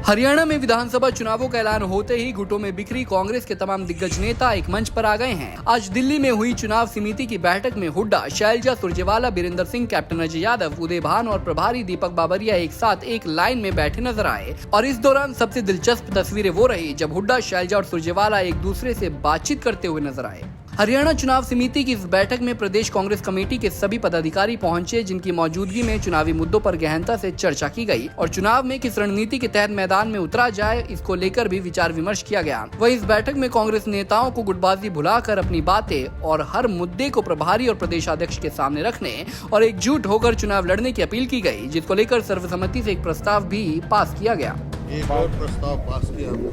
हरियाणा में विधानसभा चुनावों का ऐलान होते ही गुटों में बिखरी कांग्रेस के तमाम दिग्गज नेता एक मंच पर आ गए हैं। आज दिल्ली में हुई चुनाव समिति की बैठक में हुड्डा, शैलजा सुरजेवाला, बीरेंद्र सिंह, कैप्टन अजय यादव, उदय भान और प्रभारी दीपक बाबरिया एक साथ एक लाइन में बैठे नजर आए। और इस दौरान सबसे दिलचस्प तस्वीरें वो रही जब हुड्डा, शैलजा और सुरजेवाला एक दूसरे से बातचीत करते हुए नजर आए। हरियाणा चुनाव समिति की इस बैठक में प्रदेश कांग्रेस कमेटी के सभी पदाधिकारी पहुंचे, जिनकी मौजूदगी में चुनावी मुद्दों पर गहनता से चर्चा की गई और चुनाव में किस रणनीति के तहत मैदान में उतरा जाए, इसको लेकर भी विचार विमर्श किया गया। वहीं इस बैठक में कांग्रेस नेताओं को गुटबाजी भुलाकर अपनी बातें और हर मुद्दे को प्रभारी और प्रदेशाध्यक्ष के सामने रखने और एकजुट होकर चुनाव लड़ने की अपील की गई, जिसको लेकर सर्वसम्मति से एक प्रस्ताव भी पास किया गया। एक और प्रस्ताव पास किया हमने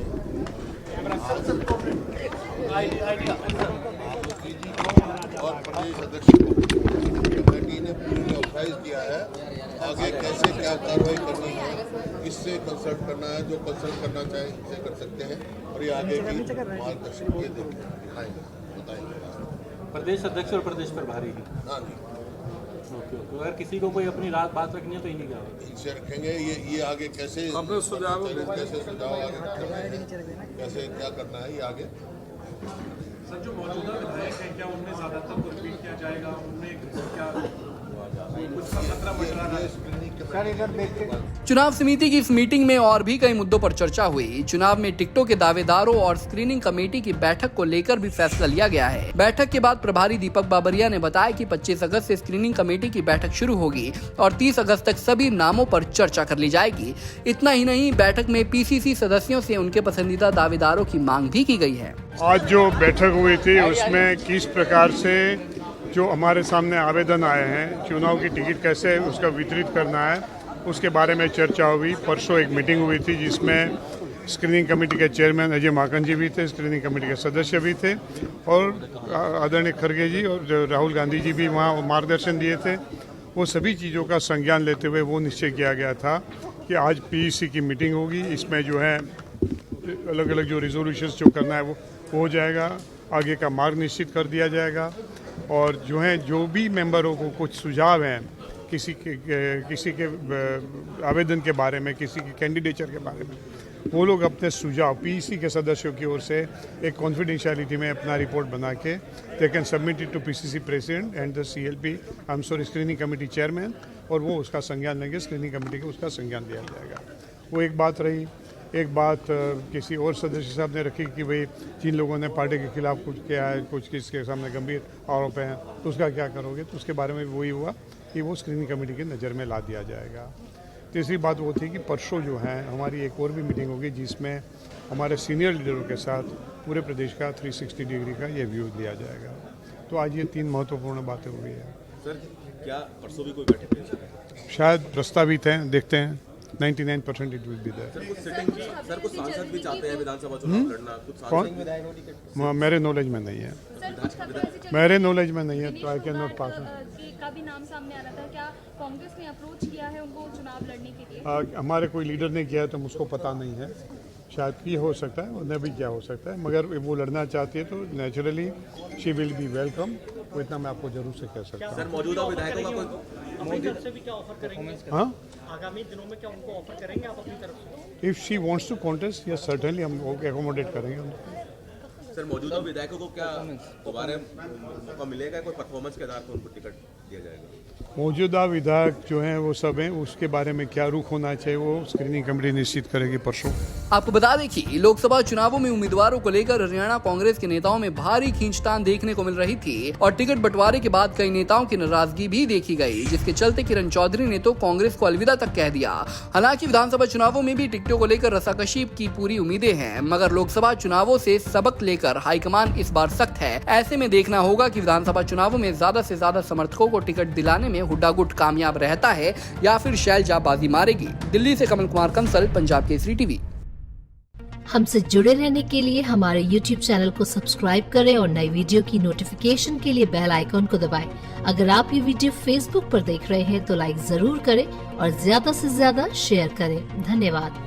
और प्रदेश अध्यक्ष कमेटी ने पूरी ऑथराइज किया है। आगे कैसे क्या कार्रवाई करनी है, किससे कंसल्ट करना है, जो कंसल्ट करना चाहे इससे कर सकते हैं और ये आगे की मार्गदर्शन ये दिखाएंगे, बताएंगे। प्रदेश अध्यक्ष और प्रदेश प्रभारी ही। हाँ जी, तो अगर किसी को कोई अपनी बात रखनी है तो इन्हीं का इनसे रखेंगे। ये आगे कैसे सुझाव आगे कैसे क्या करना है, ये आगे सर जो मौजूदा विधायक हैं क्या उनमें ज्यादातर को रिपीट किया जाएगा, उनमें क्या कुछ खतरा बढ़ रहा है? चुनाव समिति की इस मीटिंग में और भी कई मुद्दों पर चर्चा हुई। चुनाव में टिकटों के दावेदारों और स्क्रीनिंग कमेटी की बैठक को लेकर भी फैसला लिया गया है। बैठक के बाद प्रभारी दीपक बाबरिया ने बताया कि 25 अगस्त से स्क्रीनिंग कमेटी की बैठक शुरू होगी और 30 अगस्त तक सभी नामों पर चर्चा कर ली जाएगी। इतना ही नहीं, बैठक में पीसीसी सदस्यों से उनके पसंदीदा दावेदारों की मांग भी की गई है। आज जो बैठक हुई थी उसमें किस प्रकार से जो हमारे सामने आवेदन आए हैं, चुनाव की टिकट कैसे उसका वितरित करना है, उसके बारे में चर्चा हुई। परसों एक मीटिंग हुई थी जिसमें स्क्रीनिंग कमेटी के चेयरमैन अजय माकन जी भी थे, स्क्रीनिंग कमेटी के सदस्य भी थे और आदरणीय खड़गे जी और राहुल गांधी जी भी वहाँ मार्गदर्शन दिए थे। वो सभी चीज़ों का संज्ञान लेते हुए वो निश्चय किया गया था कि आज पीईसी की मीटिंग होगी। इसमें जो है अलग अलग जो रिजोल्यूशंस जो करना है वो हो जाएगा, आगे का मार्ग निश्चित कर दिया जाएगा और जो भी मेंबरों को कुछ सुझाव हैं किसी के आवेदन के बारे में, किसी के कैंडिडेचर के बारे में, वो लोग अपने सुझाव पीईसी के सदस्यों की ओर से एक कॉन्फिडेंशियलिटी में अपना रिपोर्ट बना के they can submit it to PCC president and the screening committee chairman और वो उसका संज्ञान लेंगे, स्क्रीनिंग कमेटी को उसका संज्ञान दिया जाएगा। वो एक बात रही। एक बात किसी और सदस्य साहब ने रखी कि भाई जिन लोगों ने पार्टी के खिलाफ कुछ किया है, कुछ किसके सामने गंभीर आरोप हैं, तो उसका क्या करोगे। तो उसके बारे में वही हुआ कि वो स्क्रीनिंग कमेटी की नज़र में ला दिया जाएगा। तीसरी बात वो थी कि परसों जो है हमारी एक और भी मीटिंग होगी जिसमें हमारे सीनियर लीडरों के साथ पूरे प्रदेश का 360 डिग्री का ये व्यू दिया जाएगा। तो आज ये 3 महत्वपूर्ण बातें हुई है। सर क्या परसों भी कोई बैठक है? शायद प्रस्तावित हैं, देखते हैं। 99% it will be there. Sir कुछ सांसद भी चाहते हैं विधानसभा चुनाव लड़ना, कुछ सांसद मेरे नॉलेज में नहीं है, मेरे नॉलेज में नहीं है, तो आई कैन नॉट पास। का भी नाम सामने आ रहा था, क्या कांग्रेस ने अप्रोच किया है उनको चुनाव लड़ने के लिए? हमारे कोई लीडर ने किया है तो मुझको पता नहीं है, शायद ये हो सकता है, उन्हें भी क्या हो सकता है, मगर वो लड़ना चाहती है तो naturally she will be welcome. वो इतना मैं आपको जरूर से कह सकता हूँ। सर मौजूदा विधायकों का अपनी तरफ से भी क्या ऑफर करेंगे? हाँ, आगामी दिनों में क्या उनको ऑफर करेंगे आप अपनी तरफ से? If she wants to contest, yes certainly हम एकोमोडेट करेंगे उनको। सर मौजूदा विधायकों को क्या दोबारा मौका मिलेगा, कोई परफॉर्मेंस के आधार पर उनको टिकट दिया जाएगा? मौजूदा विधायक जो हैं वो सब हैं, उसके बारे में क्या रुख होना चाहिए वो स्क्रीनिंग कमेटी निश्चित करेगी परसों। आपको बता दें कि लोकसभा चुनावों में उम्मीदवारों को लेकर हरियाणा कांग्रेस के नेताओं में भारी खींचतान देखने को मिल रही थी और टिकट बंटवारे के बाद कई नेताओं की नाराजगी भी देखी गई, जिसके चलते किरण चौधरी ने तो कांग्रेस को अलविदा तक कह दिया। हालांकि विधानसभा चुनावों में भी टिकटों को लेकर रसाकशी की पूरी उम्मीदें हैं, मगर लोकसभा चुनावों से सबक लेकर हाईकमान इस बार सख्त है। ऐसे में देखना होगा कि विधानसभा चुनावों में ज्यादा से ज्यादा समर्थकों को टिकट दिलाने में हुड्डा गुट कामयाब रहता है या फिर शैलजा बाजी मारेगी। दिल्ली से कमल कुमार कंसल, पंजाब केसरी टीवी। हमसे जुड़े रहने के लिए हमारे YouTube चैनल को सब्सक्राइब करें और नई वीडियो की नोटिफिकेशन के लिए बेल आइकॉन को दबाएं। अगर आप ये वीडियो Facebook पर देख रहे हैं तो लाइक जरूर करें और ज्यादा से ज्यादा शेयर करें। धन्यवाद।